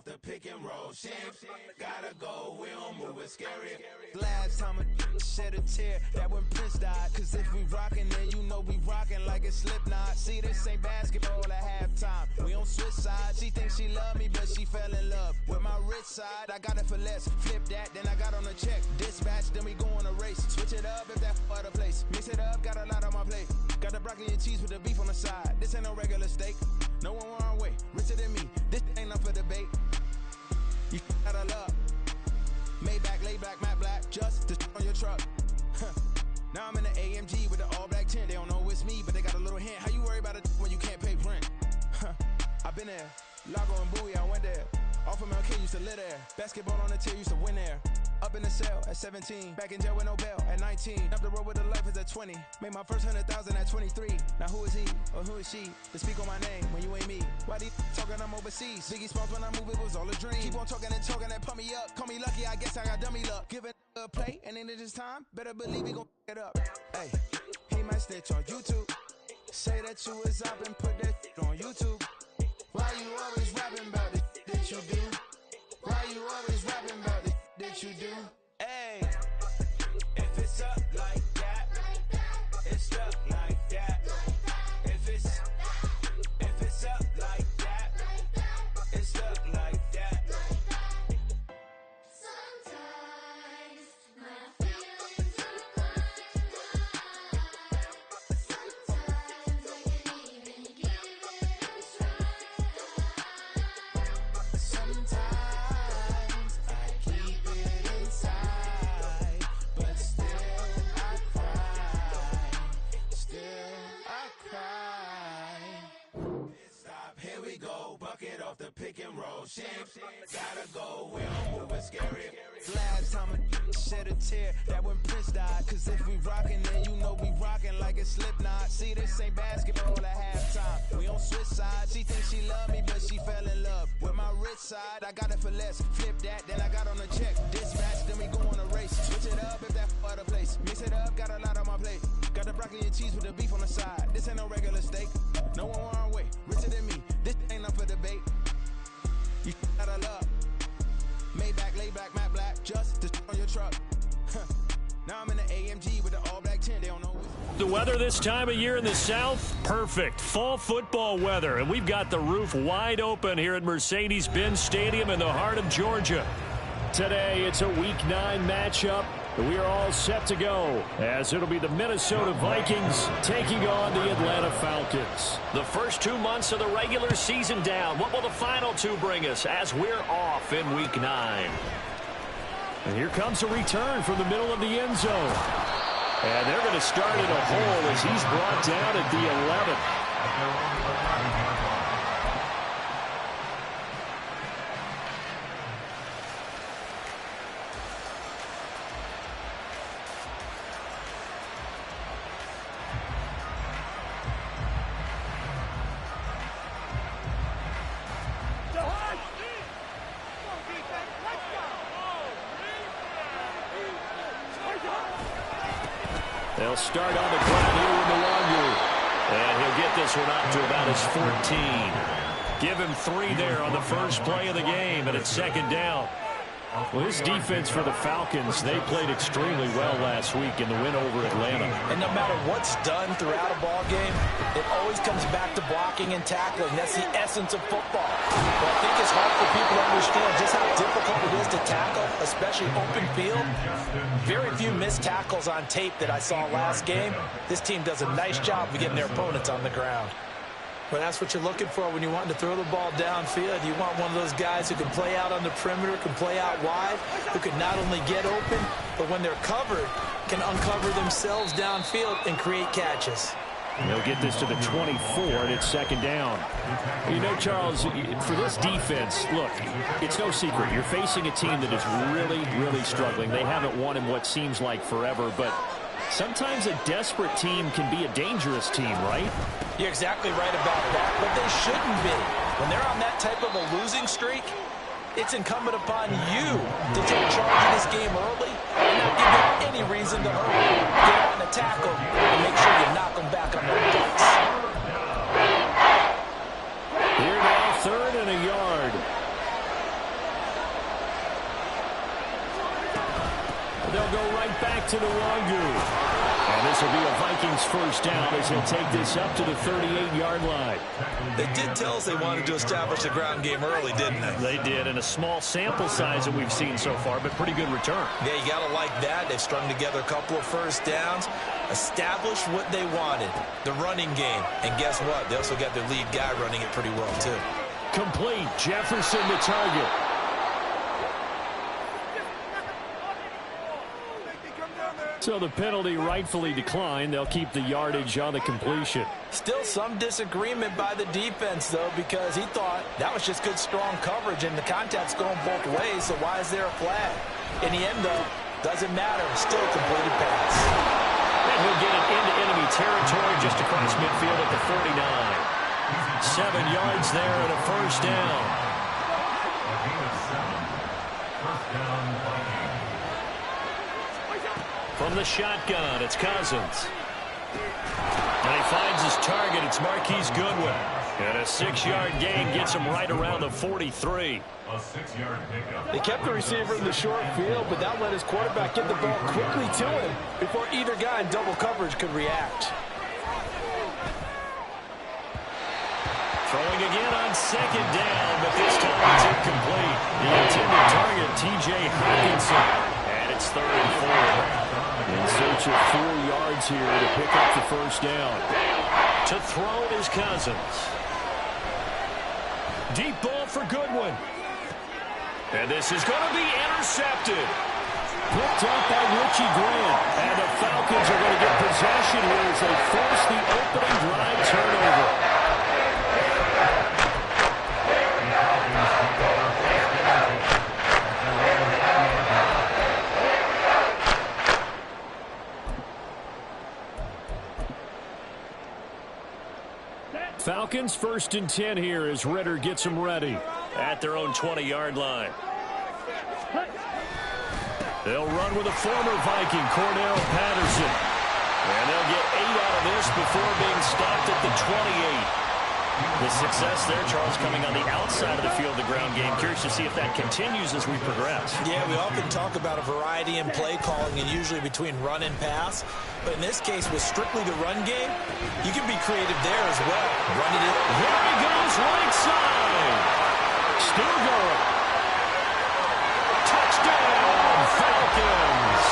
off the pick and roll. Shit, gotta go, we don't move, it's scary. Last time a shed a tear, that when Prince died. Cause if we rockin', then you know we rockin' like a Slipknot. See, this ain't basketball at halftime. We on switch sides. She thinks she love me, but she fell in love with my rich side. I got it for less. Flip that, then I got on a check. Dispatch, then we go on a race. Switch it up if that other place. Mix it up, got a lot on my plate. Got the broccoli and cheese with the beef on the side. This ain't no regular steak. No one wrong way, richer than me. This ain't up for debate. You out of love. Maybach, laid back, matte black, just to on your truck. Now I'm in the AMG with the all black tint. They don't know it's me, but they got a little hint. How you worry about it when you can't pay rent? I've been there. Lago and Bowie, I went there. Off of MLK, used to live there. Basketball on the tier, used to win there. Up in the cell at 17. Back in jail with no bail at 19. Up the road with the life is at 20. Made my first 100,000 at 23. Now who is he or who is she to speak on my name when you ain't me? Why they talking I'm overseas? Biggie Smalls when I move, it was all a dream. Keep on talking and talking and pump me up. Call me lucky, I guess I got dummy luck. Give it a play and then it's time. Better believe we gon' it up. Hey, he might snitch on YouTube. Say that you was up and put that on YouTube. Why you always rapping about the that you do? Why you always rapping about the that you do? Hey, if it's up like that, it's up like that. If it's up like that, it's up like that. Sometimes my feelings are blind. Sometimes I can't even give it a try. Sometimes I keep it inside, but still I cry. Still I cry. Stop, here we go, bucket off the pick and roll. Shit, gotta go, we don't move, it's scary. Last time a shed a tear, that when Prince died. Cause if we rockin', then you know we rockin' like a Slipknot. See, this ain't basketball at halftime. We on switch sides. She thinks she love me, but she fell in love with my rich side. I got it for less. Flip that, then I got on a check. Dispatch, then we go on a race. Switch it up if that other place. Mix it up, got a lot on my plate. Got the broccoli and cheese with the beef on the side. This ain't no regular steak. No one wrong way, richer than me. This ain't up for debate. You out of love. Maybach, laid back, matte black, just to on your truck. Now I'm in the AMG with the all black tint. They don't know The weather this time of year in the South, perfect. Fall football weather, and we've got the roof wide open here at Mercedes-Benz Stadium in the heart of Georgia. Today, it's a Week 9 matchup. We are all set to go, as it'll be the Minnesota Vikings taking on the Atlanta Falcons. The first 2 months of the regular season down. What will the final 2 bring us as we're off in Week 9? And here comes a return from the middle of the end zone. And they're going to start in a hole as he's brought down at the 11. They'll start on the ground here with the Longu. And he'll get this one up to about his 14. Give him 3 there on the first play of the game, and it's second down. Well, his defense for the Falcons, they played extremely well last week in the win over Atlanta. And no matter what's done throughout a ball game, it always comes back to blocking and tackling. That's the essence of football. But I think it's hard for people to understand just how difficult it is to tackle, especially open field. Very few missed tackles on tape that I saw last game. This team does a nice job of getting their opponents on the ground. Well, that's what you're looking for when you want to throw the ball downfield. You want one of those guys who can play out on the perimeter, can play out wide, who can not only get open, but when they're covered, can uncover themselves downfield and create catches. They'll get this to the 24, and it's second down. You know, Charles, for this defense, look, it's no secret. You're facing a team that is really, really struggling. They haven't won in what seems like forever, but sometimes a desperate team can be a dangerous team, right? You're exactly right about that, but they shouldn't be. When they're on that type of a losing streak, it's incumbent upon you to take charge of this game early and not give them any reason to hurry. Get out in a tackle and make sure you knock them back on their butts. Here now, 3rd and a yard. they'll go right back to Nwangu. And this will be a Vikings first down as he'll take this up to the 38-yard line. They did tell us they wanted to establish the ground game early, didn't they? They did, in a small sample size that we've seen so far, but pretty good return. Yeah, you got to like that. They've strung together a couple of first downs, established what they wanted, the running game. And guess what? They also got their lead guy running it pretty well, too. Complete. Jefferson the target. So the penalty rightfully declined. They'll keep the yardage on the completion. Still some disagreement by the defense, though, because he thought that was just good, strong coverage, and the contact's going both ways, so why is there a flag? In the end, though, doesn't matter. Still a completed pass. And he'll get it into enemy territory just across midfield at the 49. 7 yards there and a first down. From the shotgun, it's Cousins. And he finds his target. It's Marquise Goodwin. And a 6-yard gain gets him right around the 43. A 6-yard pickup. They kept the receiver in the short field, but that let his quarterback get the ball quickly to him before either guy in double coverage could react. Throwing again on second down, but this time it's incomplete. The intended target, T.J. Hawkinson. And it's 3rd and 4. In search of 4 yards here to pick up the first down. To throw is Cousins. Deep ball for Goodwin. And this is going to be intercepted. Picked up by Richie Grant. And the Falcons are going to get possession here as they force the opening drive turnover. Falcons 1st and 10 here as Ritter gets them ready at their own 20-yard line. They'll run with a former Viking, Cordell Patterson. And they'll get 8 out of this before being stopped at the 28. The success there, Charles, coming on the outside of the field, the ground game. Curious to see if that continues as we progress. Yeah, we often talk about a variety in play calling and usually between run and pass. But in this case, with strictly the run game, you can be creative there as well. Running it. Here he goes, right side. Still going. Touchdown, Falcons.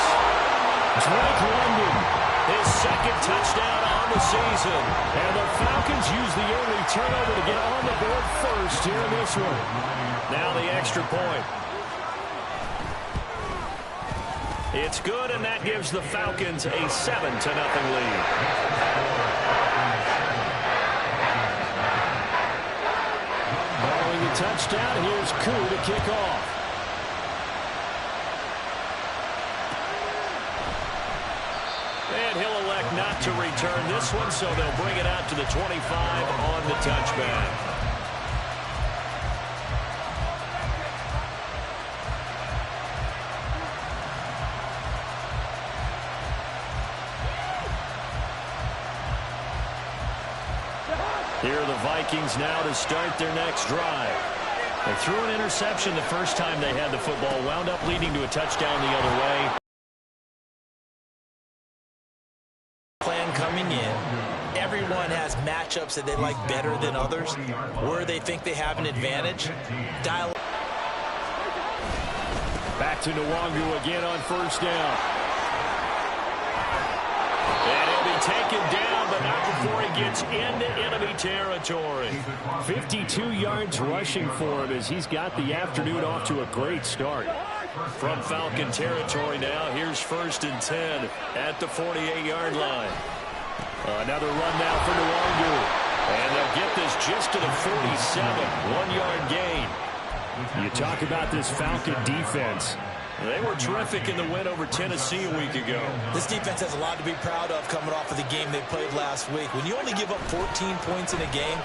Drake London, his 2nd touchdown on the season. And the Falcons use the early turnover to get on the board first here in this one. Now the extra point. It's good, and that gives the Falcons a 7-0 lead. Following the touchdown, here's Koo to kick off. And he'll elect not to return this one, so they'll bring it out to the 25 on the touchback. Here are the Vikings now to start their next drive. They threw an interception the first time they had the football, wound up leading to a touchdown the other way. Plan coming in. Everyone has matchups that they like better than others. Where they think they have an advantage. Dial. Back to Nwangu again on first down. And he'll be taken down, but not before he gets into enemy territory. 52 yards rushing for him as he's got the afternoon off to a great start. From Falcon territory now, here's 1st and 10 at the 48-yard line. Another run now for Nwangu. And they'll get this just to the 47, 1-yard gain. You talk about this Falcon defense. They were terrific in the win over Tennessee a week ago. This defense has a lot to be proud of coming off of the game they played last week. When you only give up 14 points in a game,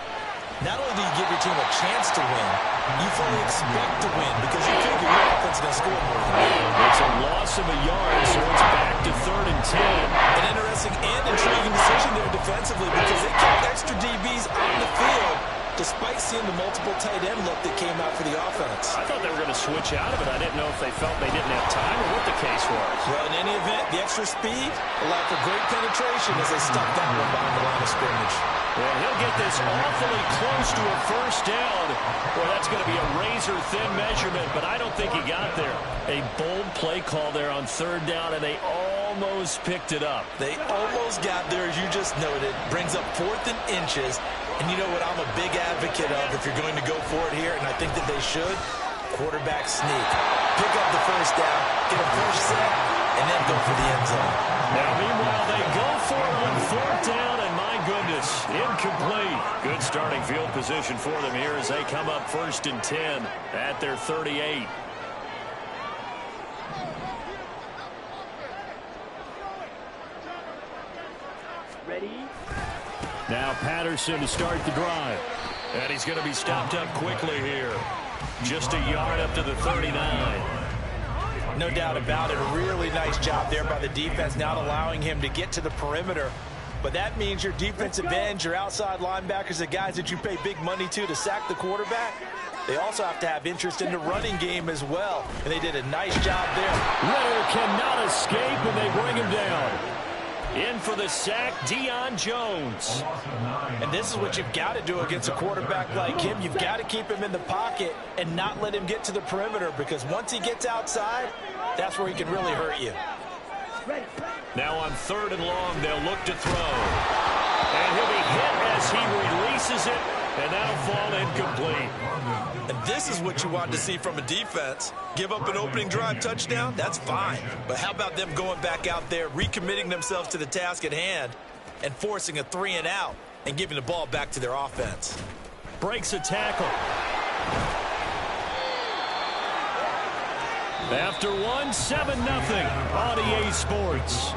not only do you give your team a chance to win, you fully expect to win because you figure your offense is going to score more than that. It's a loss of a yard, so it's back to 3rd and 10. An interesting and intriguing decision there defensively because they kept extra DBs on the field despite seeing the multiple tight end look that came out for the offense. I thought they were going to switch out of it. I didn't know if they felt they didn't have time or what the case was. Well, in any event, the extra speed allowed for great penetration as they stuffed that one behind the line of scrimmage. Well, he'll get this awfully close to a first down. Well, that's going to be a razor-thin measurement, but I don't think he got there. A bold play call there on third down, and they almost picked it up. They almost got there, as you just noted. Brings up 4th and inches. And you know what I'm a big advocate of if you're going to go for it here, and I think that they should? Quarterback sneak. Pick up the first down, get a first set, and then go for the end zone. Now, meanwhile, they go for it on 4th down, and my goodness, incomplete. Good starting field position for them here as they come up 1st and 10 at their 38. Ready? Now Patterson to start the drive. And he's going to be stopped up quickly here. Just a yard up to the 39. No doubt about it. A really nice job there by the defense, not allowing him to get to the perimeter. But that means your defensive ends, your outside linebackers, the guys that you pay big money to sack the quarterback, they also have to have interest in the running game as well. And they did a nice job there. Ritter cannot escape, and they bring him down. In for the sack, Deion Jones. And this is what you've got to do against a quarterback like him. You've got to keep him in the pocket and not let him get to the perimeter, because once he gets outside, that's where he can really hurt you. Now on 3rd and long, they'll look to throw. And he'll be hit as he releases it, and that'll fall incomplete. And this is what you want to see from a defense. Give up an opening drive touchdown, that's fine. But how about them going back out there, recommitting themselves to the task at hand, and forcing a 3-and-out and giving the ball back to their offense? Breaks a tackle. After 7-0 on EA Sports.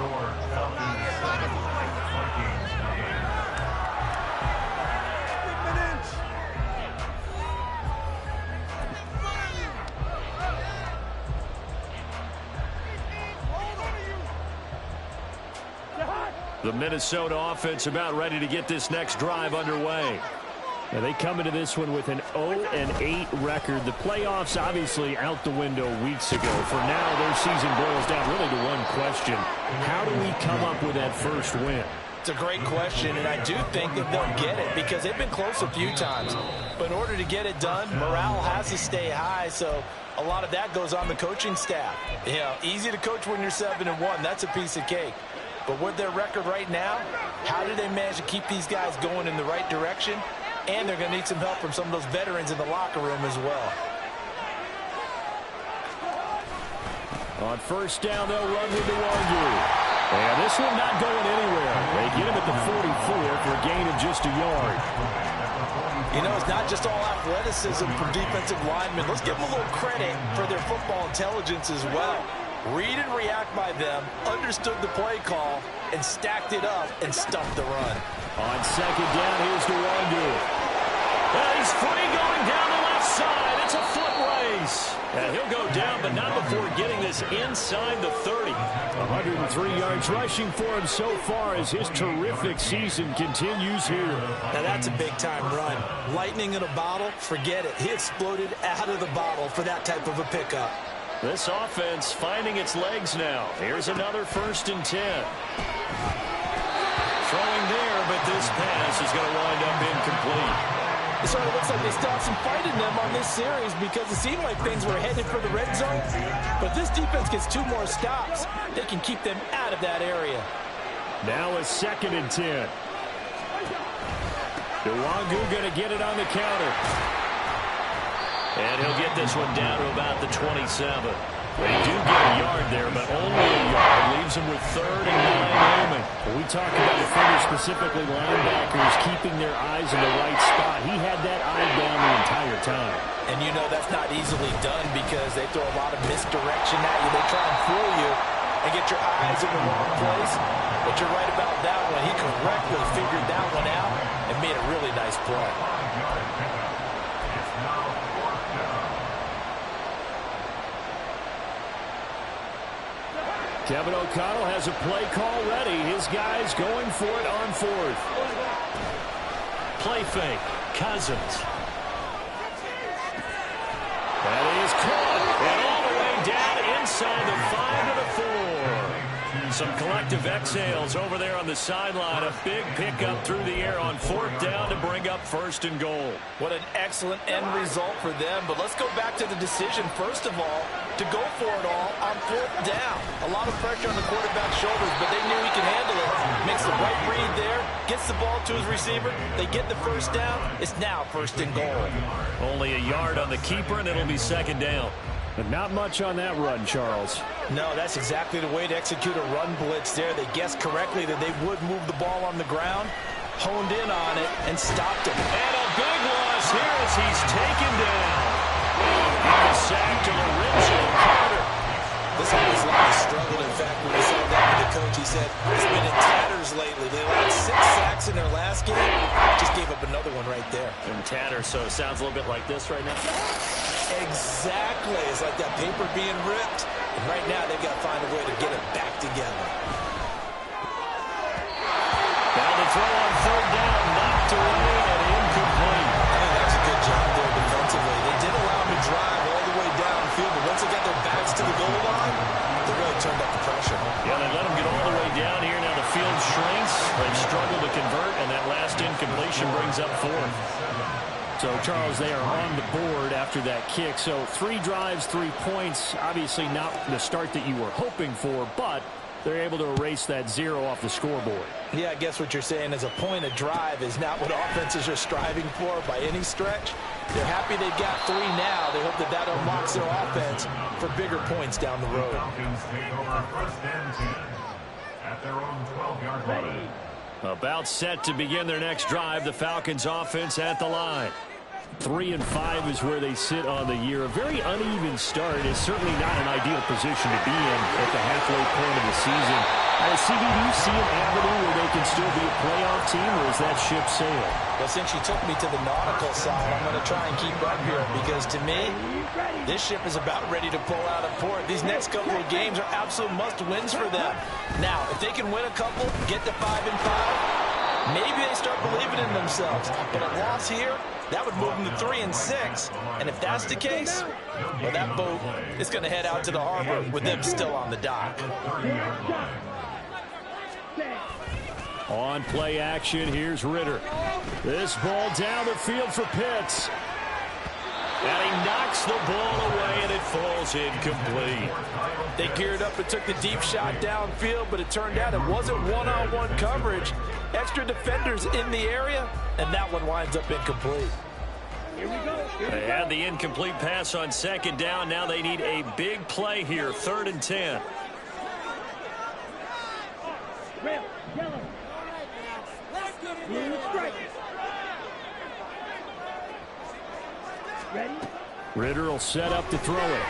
The Minnesota offense about ready to get this next drive underway. Now they come into this one with an 0-8 record. The playoffs obviously out the window weeks ago. For now, their season boils down really to one question. How do we come up with that first win? It's a great question, and I do think that they'll get it because they've been close a few times. But in order to get it done, morale has to stay high, so a lot of that goes on the coaching staff. You know, easy to coach when you're 7-1. That's a piece of cake. But with their record right now, how do they manage to keep these guys going in the right direction? And they're going to need some help from some of those veterans in the locker room as well. On first down, they'll run with the Wagyu. And this one not going anywhere. They get him at the 44 for a gain of just a yard. You know, it's not just all athleticism from defensive linemen. Let's give them a little credit for their football intelligence as well. Read and react by them, understood the play call, and stacked it up and stuffed the run. On second down, here's Duwandu. And he's free going down the left side. It's a foot race. And he'll go down, but not before getting this inside the 30. 103 yards rushing for him so far as his terrific season continues here. Now that's a big-time run. Lightning in a bottle, forget it. He exploded out of the bottle for that type of a pickup. This offense finding its legs now. Here's another 1st and 10. Throwing there, but this pass is going to wind up incomplete. It sort of looks like they still have some fight in them on this series because it seemed like things were headed for the red zone. But this defense gets 2 more stops. They can keep them out of that area. Now a 2nd and 10. Duwangu going to get it on the counter. And he'll get this one down to about the 27. They do get a yard there, but only a yard. Leaves them with 3rd and 9 aiming. We talked about defenders, specifically linebackers, keeping their eyes in the right spot. He had that eye down the entire time. And you know that's not easily done because they throw a lot of misdirection at you. They try and fool you and get your eyes in the wrong place. But you're right about that one. He correctly figured that one out and made a really nice play. Kevin O'Connell has a play call ready. His guys going for it on 4th. Play fake. Cousins. That is caught. And all the way down inside the 5 to the 4. Some collective exhales over there on the sideline. A big pickup through the air on 4th down to bring up 1st and goal. What an excellent end result for them. But let's go back to the decision, first of all, to go for it all on 4th down. A lot of pressure on the quarterback's shoulders, but they knew he could handle it. Makes the right read there, gets the ball to his receiver. They get the 1st down. It's now 1st and goal. Only a yard on the keeper, and it'll be 2nd down. But not much on that run, Charles. No, that's exactly the way to execute a run blitz there. They guessed correctly that they would move the ball on the ground, honed in on it, and stopped him. And a big loss here as he's taken down. And a sack to Lorenzo Carter. This always line has struggled. In fact, when we saw that with the coach, he said it's been in tatters lately. They allowed 6 sacks in their last game. Just gave up another one right there. In tatters, so it sounds a little bit like this right now. Exactly. It's like that paper being ripped. And right now, they've got to find a way to get it back together. Now the throw on 3rd down, knocked away and incomplete. I think that's a good job there defensively. They did allow them to drive all the way downfield, but once they got their backs to the goal line, they really turned up the pressure. Yeah, they let them get all the way down here. Now the field shrinks. They've struggled to convert, and that last incompletion brings up 4th. So, Charles, they are on the board after that kick. So, 3 drives, 3 points. Obviously not the start that you were hoping for, but they're able to erase that 0 off the scoreboard. Yeah, I guess what you're saying is a point of drive is not what offenses are striving for by any stretch. They're happy they've got 3 now. They hope that that unlocks their offense for bigger points down the road. At their own 12-yard line. About set to begin their next drive. The Falcons offense at the line. 3 and 5 is where they sit on the year. A very uneven start is certainly not an ideal position to be in at the halfway point of the season. CD, do you see an avenue where they can still be a playoff team, or is that ship sailed? Well, since you took me to the nautical side, I'm going to try and keep up here because, to me, this ship is about ready to pull out of port. These next couple of games are absolute must-wins for them. Now, if they can win a couple, get to 5 and 5, maybe they start believing in themselves. But a loss here, that would move them to 3 and 6. And if that's the case, well, that boat is going to head out to the harbor with them still on the dock. On play action, here's Ritter. This ball down the field for Pitts. And he knocks the ball away, and it falls incomplete. They geared up and took the deep shot downfield, but it turned out it wasn't one-on-one coverage. Extra defenders in the area, and that one winds up incomplete. Here we go. They had the incomplete pass on 2nd down. Now they need a big play here, 3rd and 10. Red, yellow. Blue strike. Ready? Ritter will set up to throw it.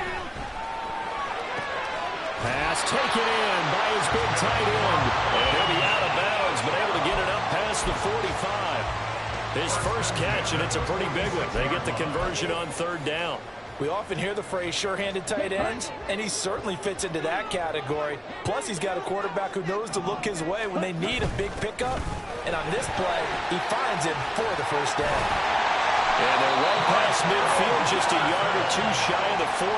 Pass taken in by his big tight end. And he'll be out of bounds, but able to get it up past the 45. His first catch, and it's a pretty big one. They get the conversion on 3rd down. We often hear the phrase sure-handed tight ends, and he certainly fits into that category. Plus, he's got a quarterback who knows to look his way when they need a big pickup. And on this play, he finds him for the 1st down. And they're well past midfield, just a yard or 2 shy of the 40.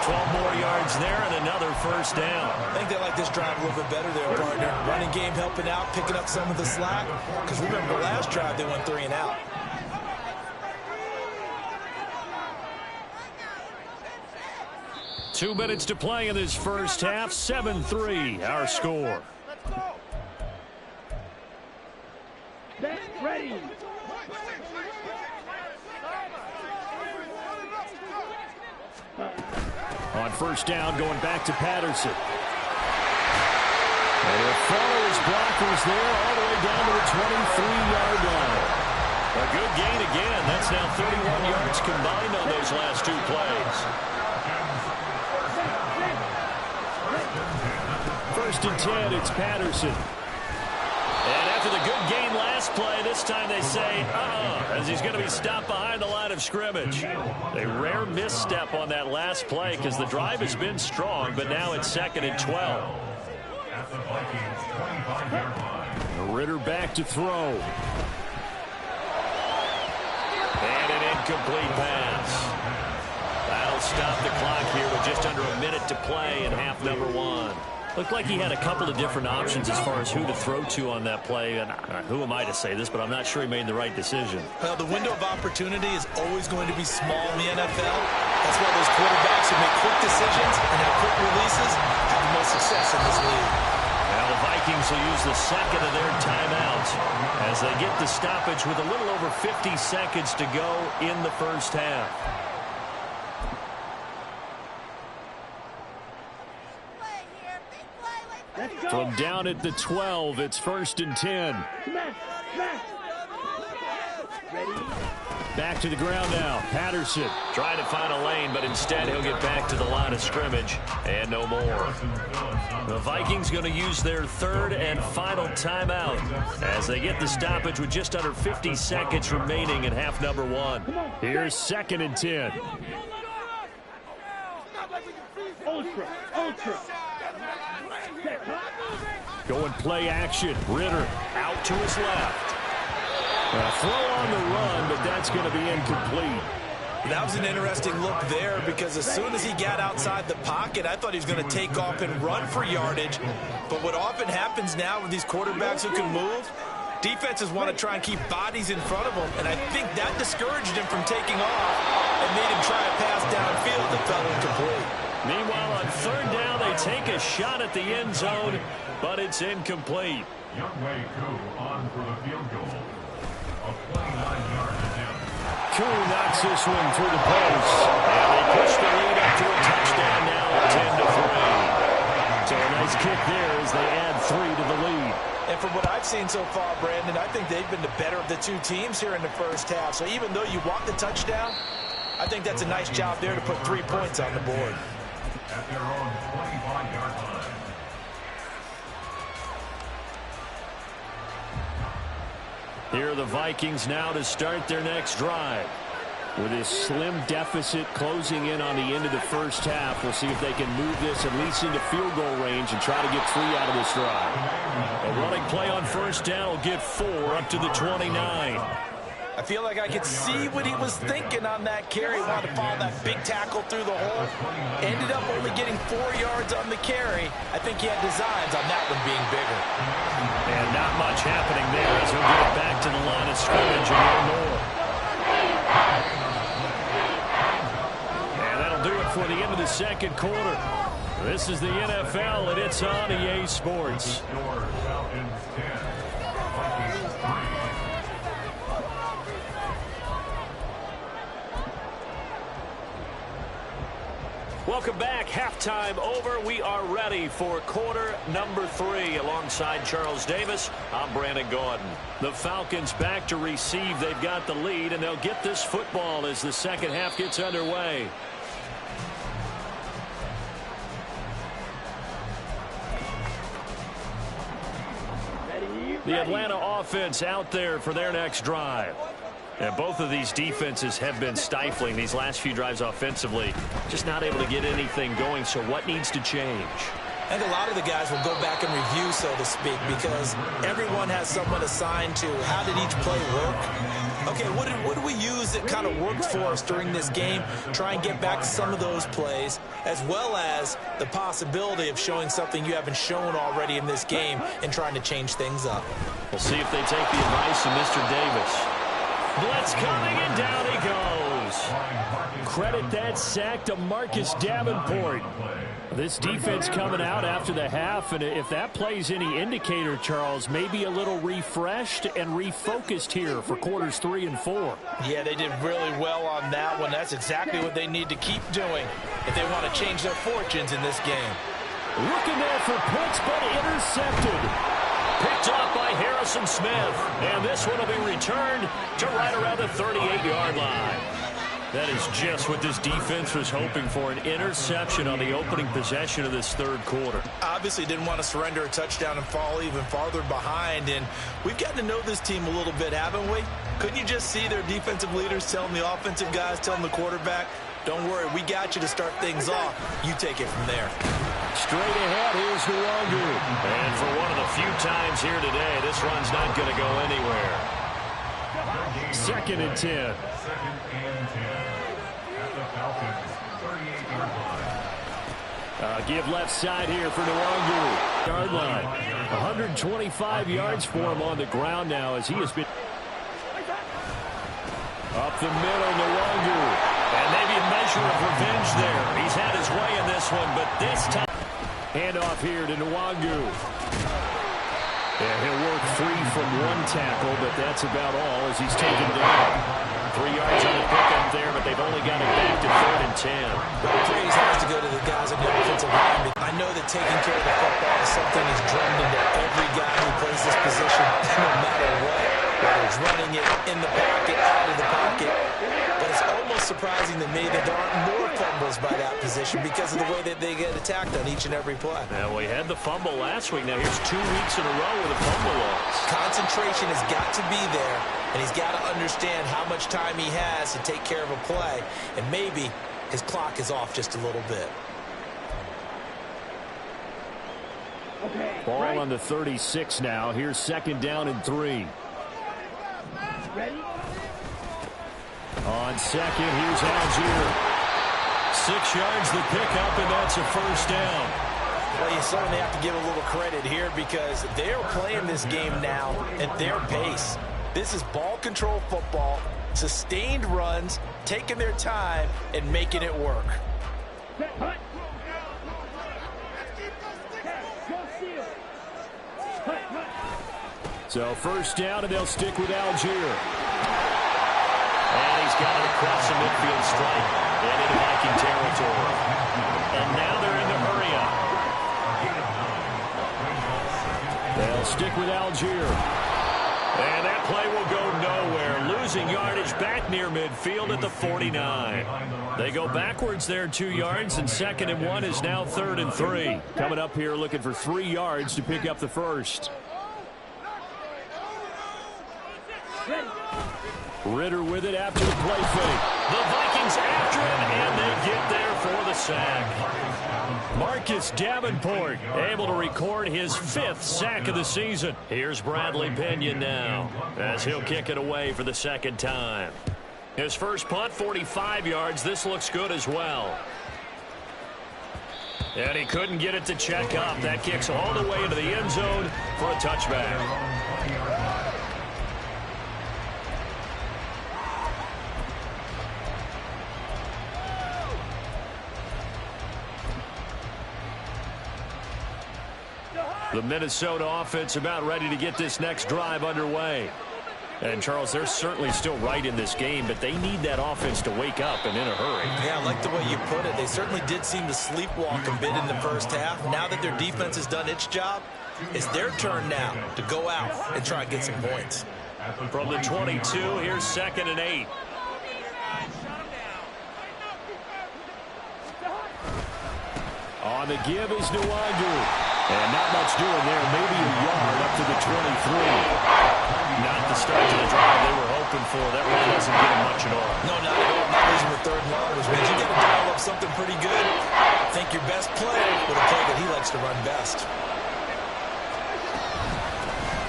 12 more yards there and another 1st down. I think they like this drive a little bit better there, partner. Running game helping out, picking up some of the slack. Because remember, the last drive they went 3 and out. Two minutes to play in this first half. 7-3, our score. Set, ready. On 1st down, going back to Patterson. And he'll follow his blockers there all the way down to the 23-yard line. A good gain again. That's now 31 yards combined on those last 2 plays. 1st and 10, it's Patterson. And after the good gain last play, this time they say, as he's going to be stopped behind the line of scrimmage. A rare misstep on that last play because the drive has been strong, but now it's 2nd and 12. At the Vikings 25-yard line. Ritter back to throw. Incomplete pass. That'll stop the clock here with just under a minute to play in half number 1. Looked like he had a couple of different options as far as who to throw to on that play. And who am I to say this, but I'm not sure he made the right decision. Well, the window of opportunity is always going to be small in the NFL. That's why those quarterbacks who make quick decisions and have quick releases have the most success in this league. Now the Vikings will use the second of their timeouts as they get the stoppage with a little over 50 seconds to go in the first half. From down at the 12, it's 1st and 10. Back to the ground now. Patterson trying to find a lane, but instead he'll get back to the line of scrimmage and no more. The Vikings going to use their third and final timeout as they get the stoppage with just under 50 seconds remaining in half number 1. Here's 2nd and 10. Ultra. Going play action. Ritter out to his left. A throw on the run, but that's going to be incomplete. That was an interesting look there because as soon as he got outside the pocket, I thought he was going to take off and run for yardage. But what often happens now with these quarterbacks who can move, defenses want to try and keep bodies in front of them, and I think that discouraged him from taking off and made him try a pass downfield that fell incomplete. Meanwhile, on 3rd down, they take a shot at the end zone, but it's incomplete. Youngway Koo on for the field goal. A 29-yard attempt. Koo knocks this one through the post. And they push the lead up to a touchdown now at 10-3. So a nice kick there as they add 3 to the lead. And from what I've seen so far, Brandon, I think they've been the better of the two teams here in the first half. So even though you want the touchdown, I think that's a nice job there to put 3 points on the board. At their own 25-yard line. Here are the Vikings now to start their next drive. With this slim deficit closing in on the end of the first half, we'll see if they can move this at least into field goal range and try to get 3 out of this drive. A running play on 1st down will get 4 up to the 29. I feel like I could see what he was thinking on that carry. Wanted to follow that big tackle through the hole. Ended up only getting 4 yards on the carry. I think he had designs on that one being bigger. And not much happening there as he'll get it back to the line of scrimmage and no more. And that'll do it for the end of the second quarter. This is the NFL, and it's on EA Sports. Falcons 10, Vikings 3. Welcome back. Halftime over. We are ready for quarter number 3. Alongside Charles Davis, I'm Brandon Gordon. The Falcons back to receive. They've got the lead, and they'll get this football as the second half gets underway. The Atlanta offense out there for their next drive. And both of these defenses have been stifling these last few drives offensively. Just not able to get anything going, so what needs to change? I think a lot of the guys will go back and review, so to speak, because everyone has someone assigned to how did each play work. Okay, what do we use that kind of worked for us during this game? Try and get back to some of those plays, as well as the possibility of showing something you haven't shown already in this game and trying to change things up. We'll see if they take the advice of Mr. Davis. Blitz coming, and down he goes. Credit that sack to Marcus Davenport. This defense coming out after the half, and if that plays any indicator, Charles, maybe a little refreshed and refocused here for quarters 3 and 4. Yeah, they did really well on that one. That's exactly what they need to keep doing if they want to change their fortunes in this game. Looking there for Pitts, but intercepted. Picked off by Harrison Smith. And this one will be returned to right around the 38-yard line. That is just what this defense was hoping for, an interception on the opening possession of this third quarter. Obviously didn't want to surrender a touchdown and fall even farther behind. And we've gotten to know this team a little bit, haven't we? Couldn't you just see their defensive leaders telling the offensive guys, telling the quarterback, don't worry, we got you to start things off. You take it from there. Straight ahead, here's Nwangu. And for one of the few times here today, this run's not going to go anywhere. Second and 10. Second and 10. At the Falcons' 38-yard line. Give left side here for Nwangu. Yard line. 125 yards for him on the ground now as he has been up the middle. Nwangu. And maybe a measure of revenge there. He's had his way in this one, but this time. Handoff here to Nwangu. And he'll work free from one tackle, but that's about all as he's taken down. 3 yards on the pickup there, but they've only got it back to 3rd and 10. Well, praise has to go to the guys on the offensive line. I know that taking care of the football is something that's drummed into every guy who plays this position, no matter what. Whether it's running it, in the pocket, out of the pocket. But it's almost surprising to me that there aren't more fumbles by that position because of the way that they get attacked on each and every play. Now, we had the fumble last week. Now, here's 2 weeks in a row with a fumble loss. Concentration has got to be there, and he's got to understand how much time he has to take care of a play, and maybe his clock is off just a little bit. Ball on the 36 now. Here's 2nd down and 3. Ready? On 2nd, here's Algier. 6 yards the pickup, and that's a first down. Well, you certainly have to give a little credit here because they're playing this game now at their pace. This is ball control football, sustained runs, taking their time, and making it work. Set, hut. Go steal. Hut, hut. So first down, and they'll stick with Algier. And he's got it across the midfield stripe and into Viking territory. And now they're in the hurry up. They'll stick with Algier. And that play will go nowhere. Losing yardage back near midfield at the 49. They go backwards there 2 yards, and 2nd and 1 is now 3rd and 3. Coming up here looking for 3 yards to pick up the first. Ready. Ritter with it after the play fake. The Vikings after him, and they get there for the sack. Marcus Davenport able to record his 5th sack of the season. Here's Bradley Pinion now as he'll kick it away for the 2nd time. His first punt, 45 yards. This looks good as well. And he couldn't get it to check up. That kicks all the way into the end zone for a touchback. The Minnesota offense about ready to get this next drive underway. And, Charles, they're certainly still right in this game, but they need that offense to wake up and in a hurry. Yeah, I like the way you put it. They certainly did seem to sleepwalk a bit in the first half. Now that their defense has done its job, it's their turn now to go out and try and get some points. From the 22, here's 2nd and 8. On the give is Nwangu. And not much doing there. Maybe a yard up to the 23. Not the start to the drive they were hoping for. That really doesn't get them much at all. No, not at all. Not losing the 3rd and long, which means you got to dial up something pretty good. Think your best player with a play that he likes to run best.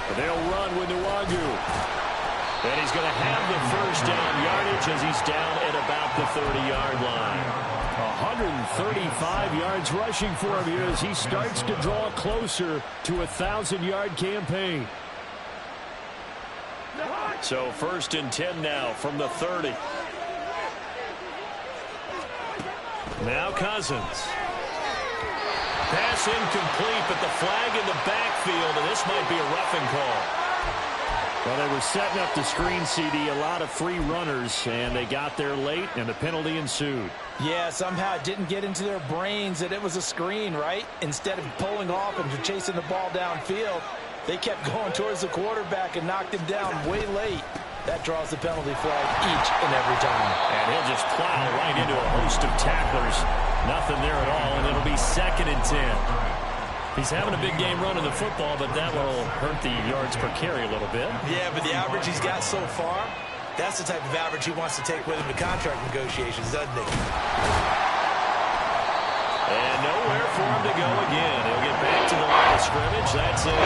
But they'll run with Nwangu. And he's going to have the first down yardage as he's down at about the 30-yard line. 135 yards rushing for him here as he starts to draw closer to a 1,000-yard campaign. So 1st and 10 now from the 30. Now Cousins. Pass incomplete, but the flag in the backfield, and this might be a roughing call. Well, they were setting up the screen, CD, a lot of free runners, and they got there late, and the penalty ensued. Yeah, somehow it didn't get into their brains that it was a screen, right? Instead of pulling off and chasing the ball downfield, they kept going towards the quarterback and knocked him down way late. That draws the penalty flag each and every time. And he'll just plow right into a host of tacklers. Nothing there at all, and it'll be 2nd and 10. He's having a big game running the football, but that will hurt the yards per carry a little bit. Yeah, but the average he's got so far, that's the type of average he wants to take with him to contract negotiations, doesn't he? And nowhere for him to go again. He'll get back to the line of scrimmage. That's it.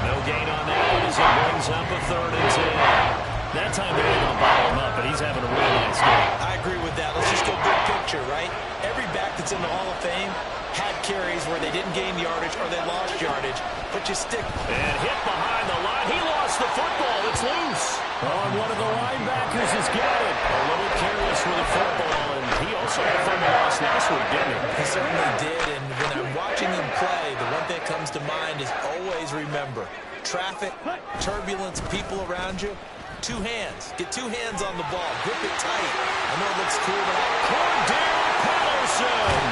No gain on that one as it brings up a 3rd and 10. That time they're able to bottle him up, but he's having a really nice game. I agree with that. Let's just go big picture, right? Every back that's in the Hall of Fame had carries where they didn't gain yardage or they lost yardage, but you stick. And hit behind the line. He lost the football. It's loose. Oh, one of the linebackers has got it. A little careless with the football, and he also had a fumble loss last week, didn't he? He certainly did, and when I'm watching him play, the one thing that comes to mind is always remember, traffic, turbulence, people around you, two hands. Get two hands on the ball. Grip it tight. I know it looks cool now. Cordell Patterson.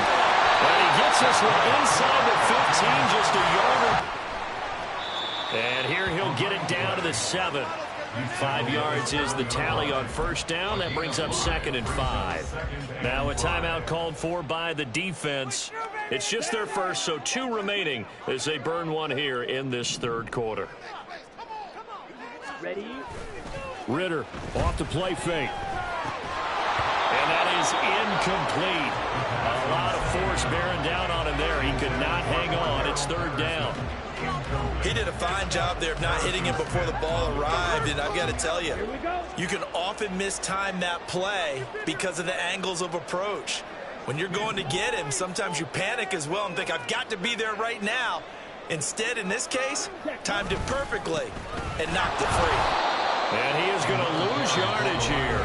And he gets us one inside the 15, just a yard. And here he'll get it down to the 7. 5 yards is the tally on first down. That brings up 2nd and 5. Now a timeout called for by the defense. It's just their first, so 2 remaining as they burn one here in this third quarter. Ready? Ritter off the play fake. And that is incomplete. A lot of force bearing down on him there. He could not hang on. It's 3rd down. He did a fine job there of not hitting him before the ball arrived, and I've got to tell you, you can often mistime that play because of the angles of approach. When you're going to get him, sometimes you panic as well and think, I've got to be there right now. Instead, in this case, timed it perfectly and knocked it free. And he is going to lose yardage here.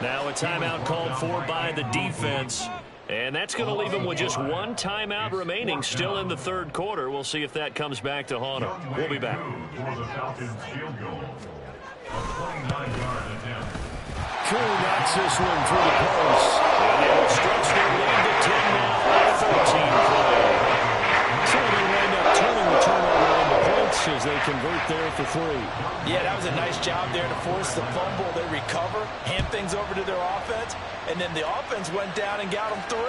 Now a timeout called for by the defense. And that's going to leave him with just one timeout remaining still in the third quarter. We'll see if that comes back to haunt him. We'll be back. For the Falcons field goal. A 29-yard attempt. Cool knocks this one through the post. And they will stretch their lead to 10 now. 14 play. So they wind up turning the turnover into points as they convert there for 3. Yeah, that was a nice job there to force the fumble. They recover, hand things over to their offense, and then the offense went down and got them 3.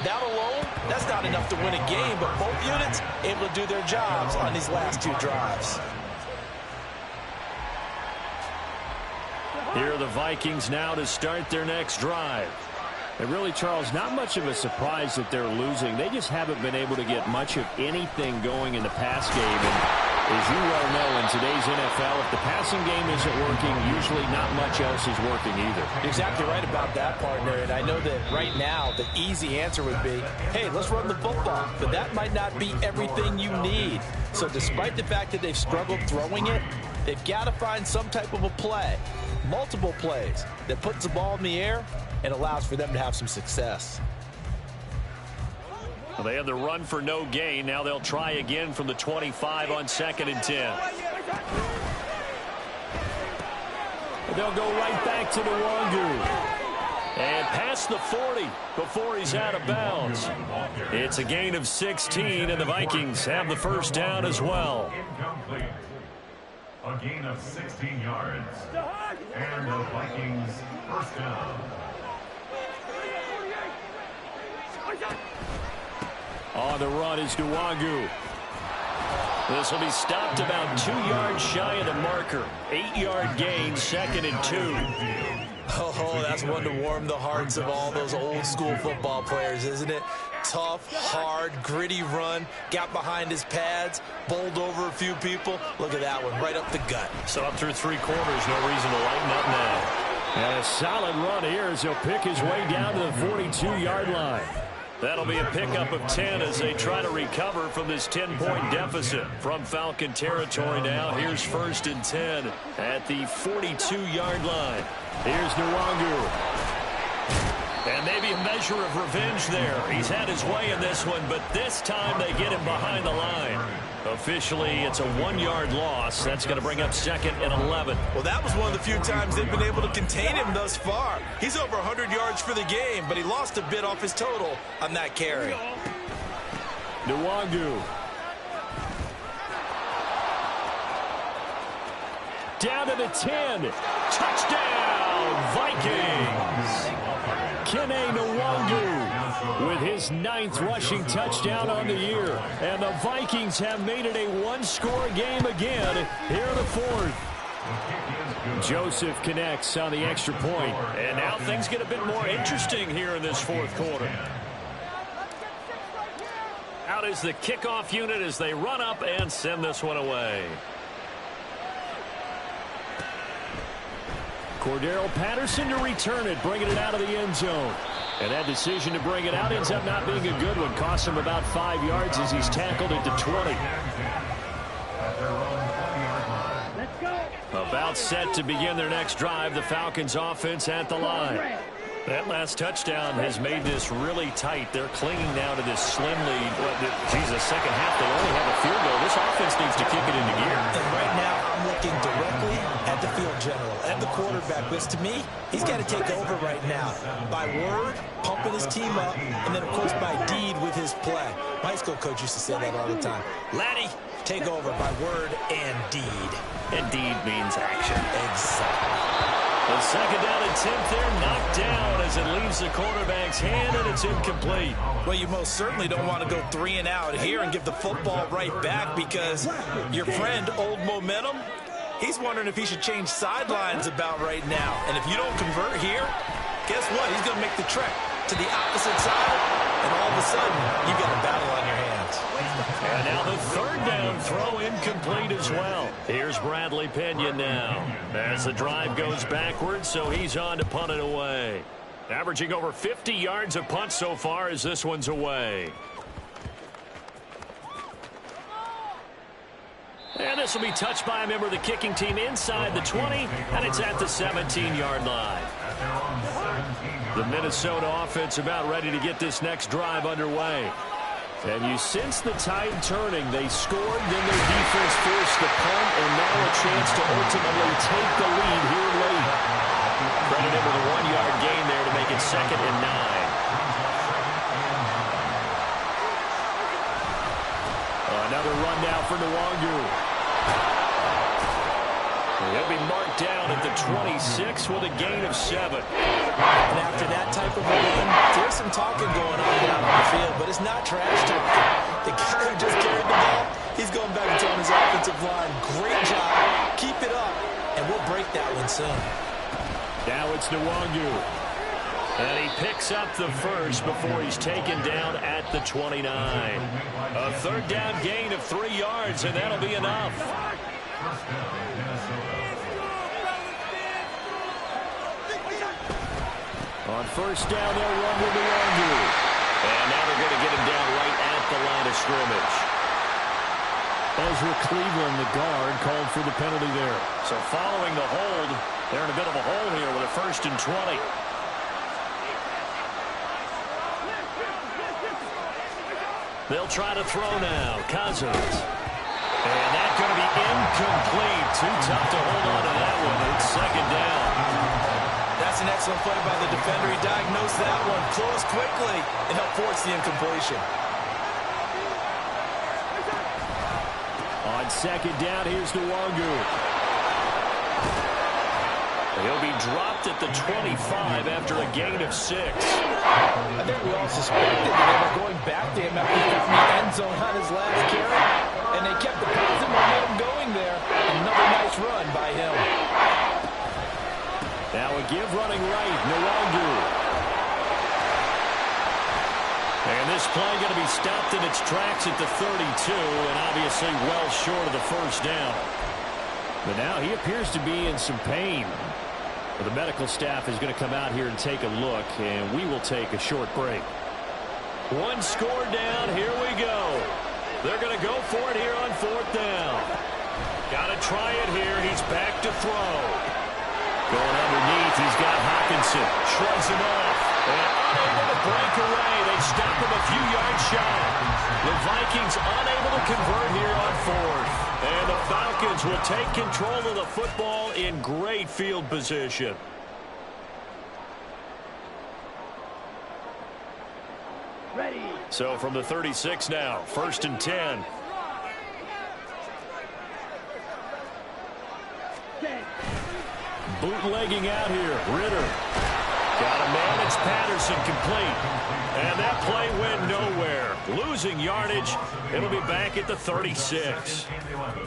That alone, that's not enough to win a game, but both units able to do their jobs on these last 2 drives. Here are the Vikings now to start their next drive. And really, Charles, not much of a surprise that they're losing. They just haven't been able to get much of anything going in the pass game. And as you well know, in today's NFL, if the passing game isn't working, usually not much else is working either. You're exactly right about that, partner. And I know that right now the easy answer would be, hey, let's run the football. But that might not be everything you need. So despite the fact that they've struggled throwing it, they've got to find some type of a play, multiple plays, that puts the ball in the air and allows for them to have some success. Well, they had the run for no gain. Now they'll try again from the 25 on 2nd and 10. They'll go right back to the Wangu. And past the 40 before he's out of bounds. It's a gain of 16, and the Vikings have the first down as well. Incomplete. A gain of 16 yards. And the Vikings first down. On the run is Nwangu. This will be stopped about 2 yards shy of the marker. 8-yard gain, 2nd and 2. Oh, that's one to warm the hearts of all those old school football players, isn't it? Tough, hard, gritty run. Got behind his pads, bowled over a few people. Look at that one, right up the gut. So up through 3 quarters, no reason to lighten up now. And a solid run here as he'll pick his way down to the 42-yard line. That'll be a pickup of 10 as they try to recover from this 10-point deficit. From Falcon territory now, here's 1st and 10 at the 42-yard line. Here's Nwangu. And maybe a measure of revenge there. He's had his way in this one, but this time they get him behind the line. Officially, it's a 1-yard loss. That's going to bring up 2nd and 11. Well, that was one of the few times they've been able to contain him thus far. He's over 100 yards for the game, but he lost a bit off his total on that carry. Nwangu. Down to the 10. Touchdown, Vikings. Kene Nwangu with his 9th rushing touchdown on the year. And the Vikings have made it a 1-score game again here in the 4th. Joseph connects on the extra point. And now things get a bit more interesting here in this 4th quarter. Out is the kickoff unit as they run up and send this one away. Cordero Patterson to return it, bringing it out of the end zone. And that decision to bring it out ends up not being a good one. Costs him about 5 yards as he's tackled at the 20. Let's go. About set to begin their next drive. The Falcons offense at the line. That last touchdown has made this really tight. They're clinging now to this slim lead. Geez, the second half, they only have a field goal. This offense needs to kick it into gear. And right now, I'm looking directly at the field general, at the quarterback. Because to me, he's got to take over right now. By word, pumping his team up, and then, of course, by deed with his play. My high school coach used to say that all the time. Laddie, take over by word and deed. And deed means action. Exactly. The second down attempt there knocked down as it leaves the quarterback's hand, and it's incomplete. Well, you most certainly don't want to go 3 and out here and give the football right back because your friend, Old Momentum, he's wondering if he should change sidelines about right now. And if you don't convert here, guess what? He's going to make the trek to the opposite side, and all of a sudden, you've got a battle on your hands. And now the third down throw incomplete as well. Here's Bradley Pinion now as the drive goes backwards, so he's on to punt it away. Averaging over 50 yards a punt so far as this one's away. And this will be touched by a member of the kicking team inside the 20, and it's at the 17-yard line. The Minnesota offense about ready to get this next drive underway. And you sense the tide turning. They scored, then their defense forced the punt, and now a chance to ultimately take the lead here late. Credit him with a 1-yard gain there to make it 2nd and 9. Another run now for Nwangu. He'll be marked down at the 26 with a gain of 7. And after that type of a run, there's some talking going on down on the field, but it's not trash talking. The guy who just carried the ball, he's going back and telling his offensive line, great job, keep it up, and we'll break that one soon. Now it's Nwangu. And he picks up the first before he's taken down at the 29. A third down gain of 3 yards, and that'll be enough. On first down, they'll run with Nwangu. And now they're going to get him down right at the line of scrimmage. Ezra Cleveland, the guard, called for the penalty there. So following the hold, they're in a bit of a hole here with a 1st and 20. They'll try to throw now. Cousins. And that's going to be incomplete. Too tough to hold on to that one. It's 2nd down. That's an excellent play by the defender. He diagnosed that one, closed quickly, and helped force the incompletion. On 2nd down, here's Nwangu. He'll be dropped at the 25 after a gain of 6. I think we all suspected that they were going back to him after he got in the end zone on his last carry, and they kept the positive momentum going there. Another nice run by him. Now a give running right, Nwangu. And this play going to be stopped in its tracks at the 32, and obviously well short of the 1st down. But now he appears to be in some pain. Well, the medical staff is going to come out here and take a look, and we will take a short break. One score down, here we go. They're going to go for it here on 4th down. Got to try it here. He's back to throw. Going underneath, he's got Hawkinson. Shrugs him off. And unable to break away. They stop him a few yards shy. The Vikings unable to convert here on 4th. And the Falcons will take control of the football in great field position. Ready. So from the 36 now, 1st and 10. Bootlegging out here, Ritter. Got a man, it's Patterson complete. And that play went nowhere. Losing yardage, it'll be back at the 36.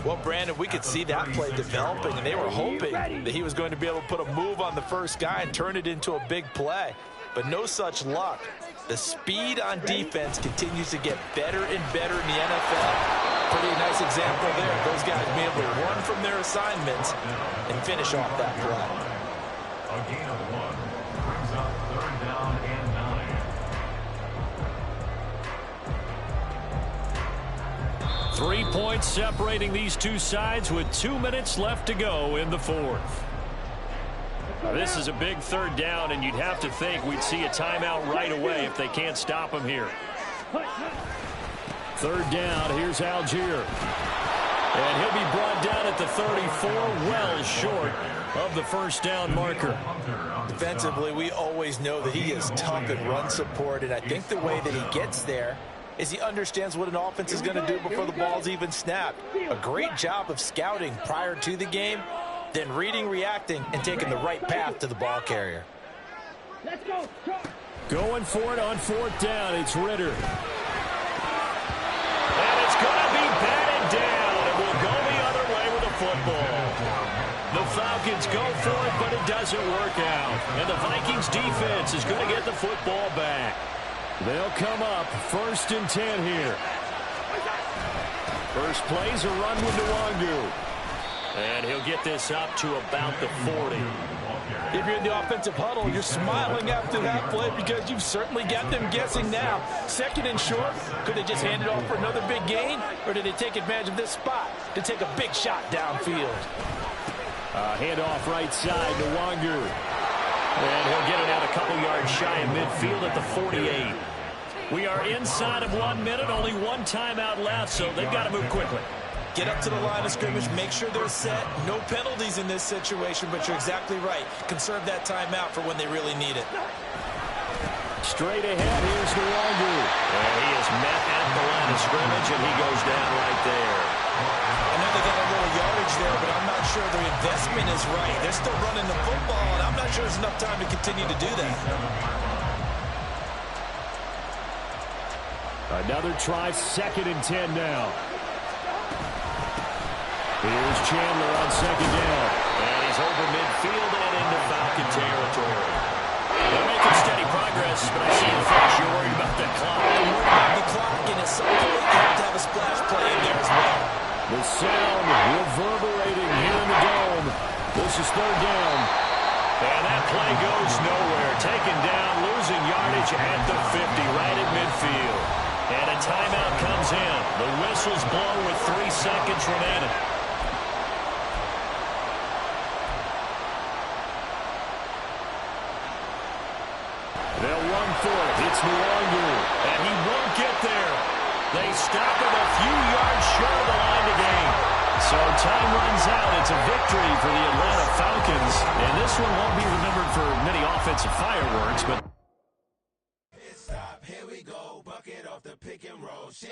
Well, Brandon, we could see that play developing, and they were hoping that he was going to be able to put a move on the first guy and turn it into a big play. But no such luck. The speed on defense continues to get better and better in the NFL. Pretty nice example there. Those guys being able to run from their assignments and finish off that play. A gain of 1 brings up 3rd down and 9. 3 points separating these two sides with 2 minutes left to go in the fourth. Now, this is a big 3rd down, and you'd have to think we'd see a timeout right away if they can't stop him here. 3rd down, here's Algier. And he'll be brought down at the 34, well short of the 1st down marker. Defensively, we always know that he is tough in run support, and I think the way that he gets there is he understands what an offense is going to do before the ball's even snapped. A great job of scouting prior to the game, then reading, reacting, and taking the right path to the ball carrier. Let's go. Going for it on 4th down, it's Ritter. And it's going to be batted down. It will go the other way with the football. The Falcons go for it, but it doesn't work out. And the Vikings defense is going to get the football back. They'll come up 1st and 10 here. First play's a run with Nwangu. And he'll get this up to about the 40. If you're in the offensive huddle, you're smiling after that play because you've certainly got them guessing now. 2nd and short, could they just hand it off for another big gain? Or did they take advantage of this spot to take a big shot downfield? Handoff right side to Nwangu. And he'll get it out a couple yards shy of midfield at the 48. We are inside of 1 minute, only one timeout left, so they've got to move quickly. Get up to the line of scrimmage, make sure they're set. No penalties in this situation, but you're exactly right. Conserve that timeout for when they really need it. Straight ahead, here's Nwangu. And he is met at the line of scrimmage, and he goes down right there. I know they got a little yardage there, but I'm not sure their investment is right. They're still running the football, and I'm not sure there's enough time to continue to do that. Another try, 2nd and 10 now. Here's Chandler on 2nd down. And he's over midfield and into Falcon territory. They're making steady progress, but I see the flash. You're worried about the clock. I'm worried about the clock, and at some point, you have to have a splash play in there as well. The sound reverberating here in the dome. This is 3rd down. And that play goes nowhere. Taken down, losing yardage at the 50, right at midfield. And a timeout comes in. The whistles blow with 3 seconds remaining. They'll run for it. It's Nwangu. And he won't get there. They stop him a few yards short of the line to gain. So time runs out. It's a victory for the Atlanta Falcons. And this one won't be remembered for many offensive fireworks, but Stop, here we go, bucket off the pick and roll. Shit,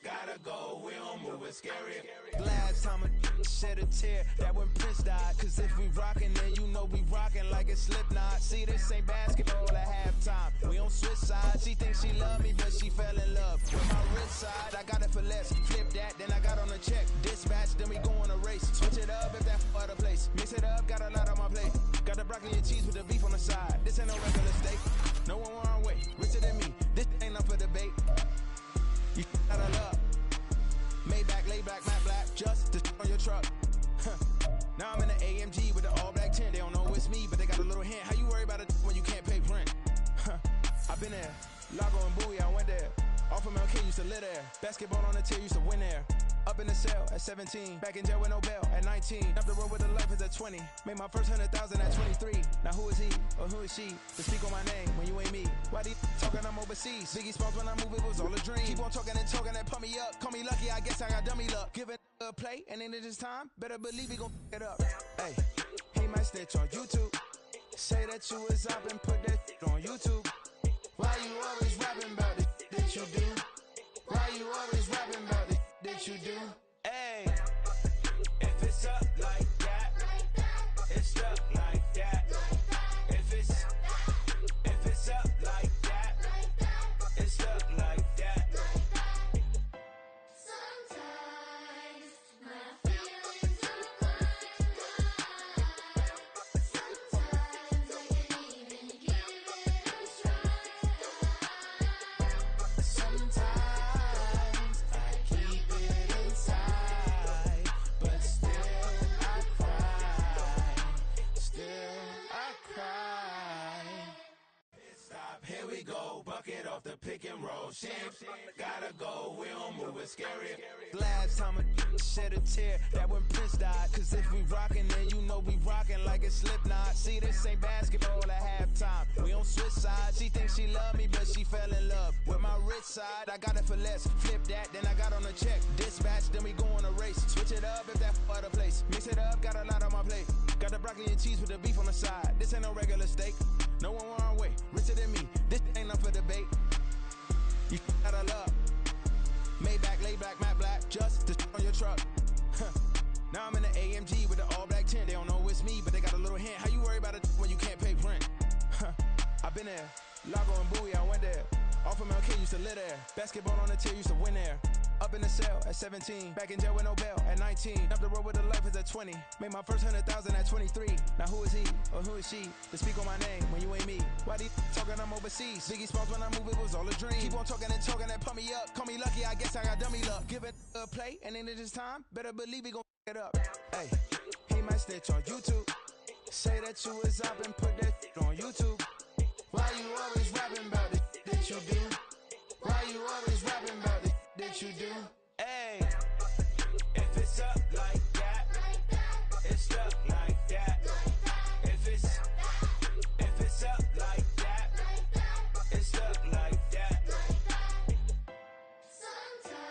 gotta go, we don't move it scary. Last time a shed a tear, that when Prince died. Cause if we rockin', then you know we rockin' like it's Slipknot. See, this ain't basketball at halftime. We on switch sides. She thinks she love me, but she fell in love with my wrist side. I got it for less. Flip that, then I got on a check. Dispatch, then we go on a race. Switch it up if that other place. Mix it up, got a lot on my plate. Got the broccoli and cheese with the beef on the side. This ain't no regular steak. No one wrong way. Richer than me. This ain't up for debate. You out of love. Maybach, lay back, matte black, just to on your truck. Now I'm in the AMG with the all black tint. They don't know it's me, but they got a little hint. How you worry about it when you can't pay rent? I've been there. Lago and Bowie, I went there. Off of MLK, used to live there. Basketball on the tier, used to win there. Up in the cell at 17. Back in jail with no bail at 19. Up the road with the life is at 20. Made my first 100,000 at 23. Now who is he or who is she to speak on my name when you ain't me? Why they talking I'm overseas? Biggie Smalls when I move it was all a dream. Keep on talking and pump me up. Call me lucky, I guess I got dummy luck. Give it a play and then it's time. Better believe he gon' it up. Hey, he might snitch on YouTube. Say that you was up and put that on YouTube. Why you always rapping about it that you do? Why you always rapping about it that you do? Hey, if it's up like that, it's up like that. If it's up like that, it's up like that. Sometimes my feelings are blind. Sometimes I can't even give it a try. Sometimes and roll. Shit, gotta go, we don't move, it's scary. Last time a shed a tear, that when Prince died. Cause if we rockin', then you know we rockin' like it's Slipknot. See, this ain't basketball at halftime. We don't switch sides. She thinks she love me, but she fell in love with my rich side. I got it for less. Flip that, then I got on a check. Dispatch, then we go on a race. Switch it up if that other place. Mix it up, got a lot on my plate. Got the broccoli and cheese with the beef on the side. This ain't no regular steak. No one wrong way, richer than me. This ain't up for debate. You got a love. Maybach, lay back, matte black, just the on your truck. Now I'm in the AMG with the all black tint. They don't know it's me, but they got a little hint. How you worry about it when you can't pay rent? I've been there. Lago and Bowie, I went there. Off of MLK, used to live there. Basketball on the tier, used to win there. Up in the cell at 17. Back in jail with no bail at 19. Up the road with the life is at 20. Made my first 100,000 at 23. Now who is he or who is she to speak on my name when you ain't me? Why these talking I'm overseas? Biggie Smalls when I move, it was all a dream. Keep on talking and pump me up. Call me lucky, I guess I got dummy luck. Give it a play and then it is time. Better believe we gon' it up. Hey, he might snitch on YouTube. Say that you was up and put that on YouTube. Why you always rapping about it that you do? Why you always rapping about it that you do? Hey, If it's up like that, it's stuck like that. If it's up like that, it's stuck like that. Sometimes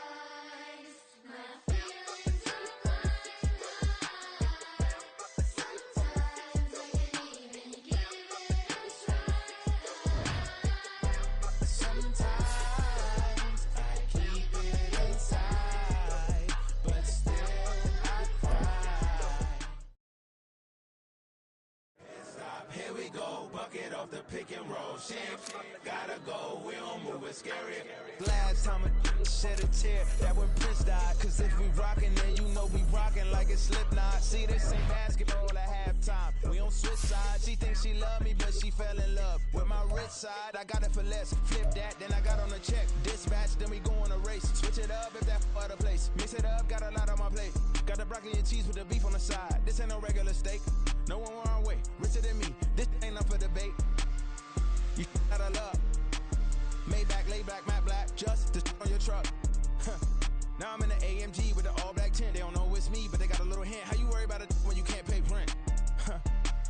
my feelings are flying high. Sometimes I can even give it a try. sometimes I keep it inside, but still I cry. Stop, here we go, bucket off the pick and roll. Shit, gotta go, we don't move, it's scary. Last time a shed a tear, that when Prince died. Cause if we rockin', then you know we rockin' like it's Slipknot. See, this ain't basketball at halftime. We don't switch sides. She thinks she love me, but she fell in love with my rich side. I got it for less. Flip that, then I got on a check. Dispatch, then we go on a race. Switch it up if that other place. Mix it up, got a lot on my plate. Got the broccoli and cheese with the beef on the side. This ain't no regular steak. No one wrong way, richer than me. This ain't up for debate. You got a love. Maybach, lay back, matte black, just the on your truck. Now I'm in the AMG with the all black tint. They don't know it's me, but they got a little hint. How you worry about it when you can't pay rent?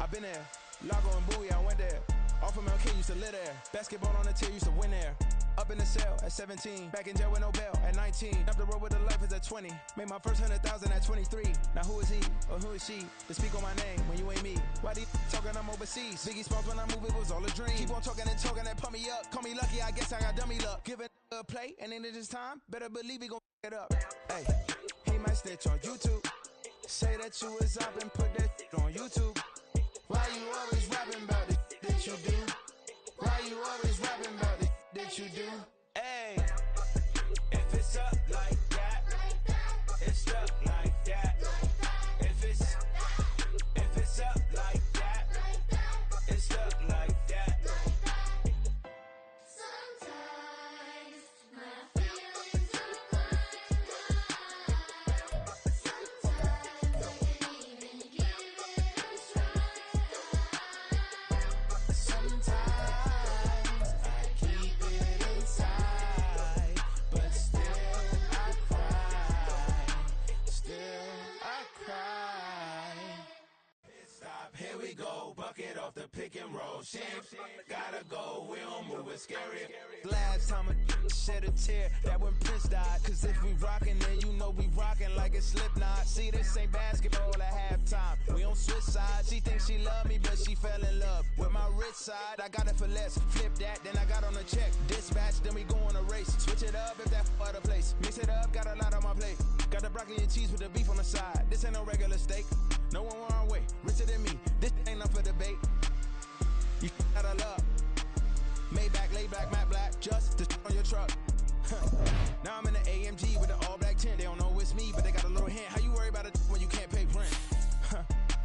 I've been there. Lago and Bowie, I went there. Off of MLK, used to live there. Basketball on the tier, used to win there. Up in the cell at 17. Back in jail with no bail at 19. Up the road with the life is at 20. Made my first 100,000 at 23. Now who is he or who is she to speak on my name when you ain't me? Why these talking I'm overseas? Biggie Smalls when I move, it was all a dream. Keep on talking and pump me up. Call me lucky, I guess I got dummy luck. Give it a play and then it is time. Better believe we gon' it up. Hey, he might snitch on YouTube. Say that you was up and put that on YouTube. Why you always rapping about it that you do? Why you always rapping about it that you do? Hey, If it's up like that, it's stuck like that. If it's up like that, it's stuck like that. Sometimes my feelings are flying high. Sometimes I can even give it a try. sometimes I keep it inside, but still I cry. Still I cry. Stop, here we go, bucket off the pick and roll. Shit, gotta go, we don't move, it's scary. Last time a shed a tear, that when Prince died. Cause if we rockin', then you know we rockin' like it's Slipknot. See, this ain't basketball at halftime. We don't switch sides. She thinks she love me, but she fell in love with my rich side. I got it for less. Flip that, then I got on a check. Dispatch, then we go on a race. Switch it up if that other place. Mix it up, got a lot on my plate. Got the broccoli and cheese with the beef on the side. This ain't no regular steak. No one wrong way, richer than me. This ain't up for debate. You got a love. Maybach, lay back, matte black, just the on your truck. Now I'm in the AMG with the all black tint. They don't know it's me, but they got a little hint. How you worry about it when you can't pay rent?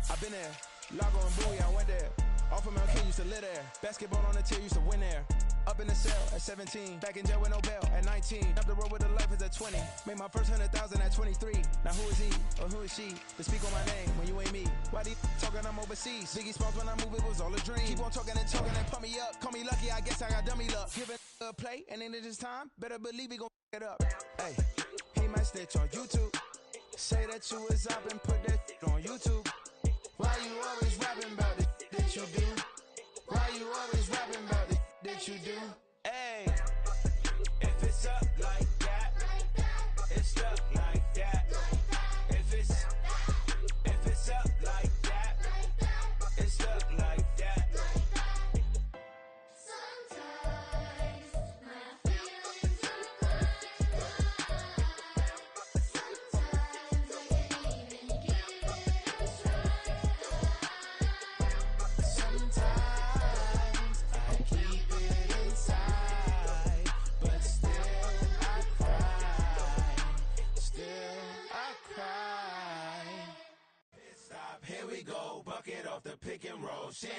I've been there. Lago and Bowie, I went there. Off of MLK, used to live there. Basketball on the tier, used to win there. Up in the cell at 17, back in jail with no bail at 19. Up the road with a life is at 20. Made my first 100,000 at 23. Now who is he or who is she to speak on my name when you ain't me? Why they talking I'm overseas? Biggie Smalls when I move it was all a dream. Keep on talking and pump me up. Call me lucky, I guess I got dummy luck. Give it a play and then it's time. Better believe he gon' it up. Hey, he might snitch on YouTube. Say that you was up and put that on YouTube. Why you always rapping about the that you do? Why you always rapping about the that you do? Hey, If it's up like that, it's stuck like that. If it's up like that, it's stuck like that. Sometimes my feelings are sometimes I can't even give it a try. sometimes I keep it inside, but still I cry. Still I cry. Stop, here we go, bucket off the pick and roll. Shame,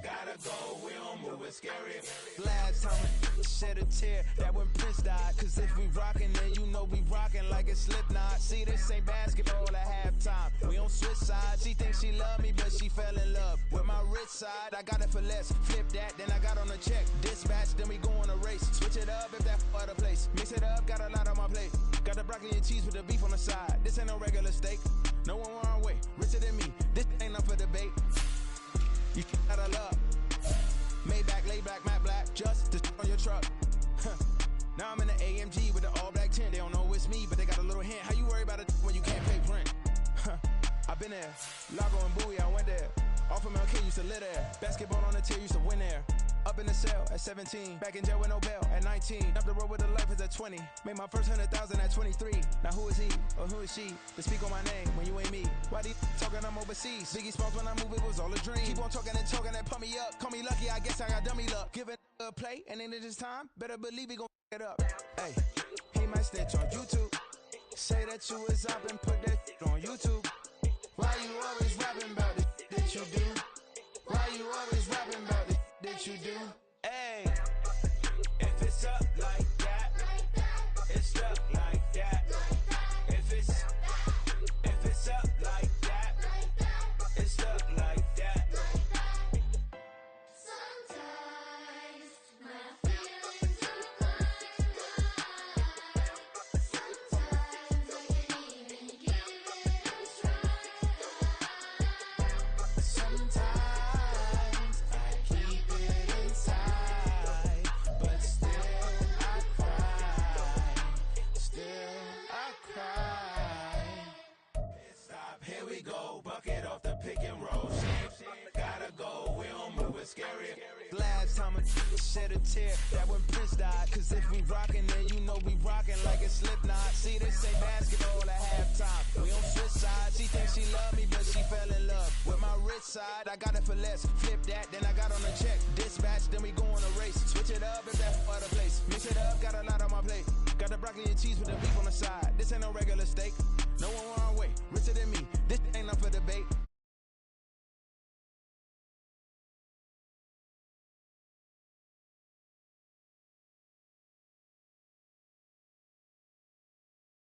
gotta go, we don't move, it's scary. Last time I shed a tear, that when Prince died. Cause if we rockin', then you know we rockin' like it's Slipknot. See, this ain't basketball at halftime. We on switch sides. She thinks she love me, but she fell in love with my rich side. I got it for less. Flip that, then I got on a check. Dispatch, then we go on a race. Switch it up if that other place. Mix it up, got a lot on my plate. Got the broccoli and cheese with the beef on the side. This ain't no regular steak. No one wrong way, richer than me. This ain't up for debate. You got a love. Maybach, laid back, matte black, just to on your truck. Now I'm in the AMG with the all black tint. They don't know it's me, but they got a little hint. How you worry about it when you can't pay rent? I've been there. Lago and Bowie, I went there. Off of MLK used to live there. Basketball on the tier, used to win there. Up in the cell at 17, back in jail with no bail at 19. Up the road with a life is at 20. Made my first 100,000 at 23. Now who is he or who is she to speak on my name when you ain't me? Why they talking I'm overseas? Biggie Smalls when I move it was all a dream. Keep on talking and pump me up. Call me lucky, I guess I got dummy luck. Give it a play and then it's time. Better believe he gon' it up. Hey, he might snitch on YouTube. Say that you was up and put that on YouTube. Why you always rapping about it that you do? Why you always rapping about it that you do? Hey, If it's up like that, it's stuck like that. If it's up like that, it's stuck like that. Sometimes my feelings are sometimes I can't even give it a try. sometimes I keep it inside, but still I cry. Still I cry. Stop, here we go, bucket off the pick and roll. Shame, gotta go, we don't move, it's scary. Last time I shed a tear, that when Prince died. Cause if we rockin', then you know we rockin' like it's Slipknot. See, this ain't basketball at halftime. We on switch sides. She thinks she love me, but she fell in love with my rich side. I got it for less. Flip that, then I got on a check. Dispatch, then we go on a race. Switch it up if that other place. Mix it up, got a lot on my plate. Got the broccoli and cheese with the beef on the side. This ain't no regular steak. No one wrong way.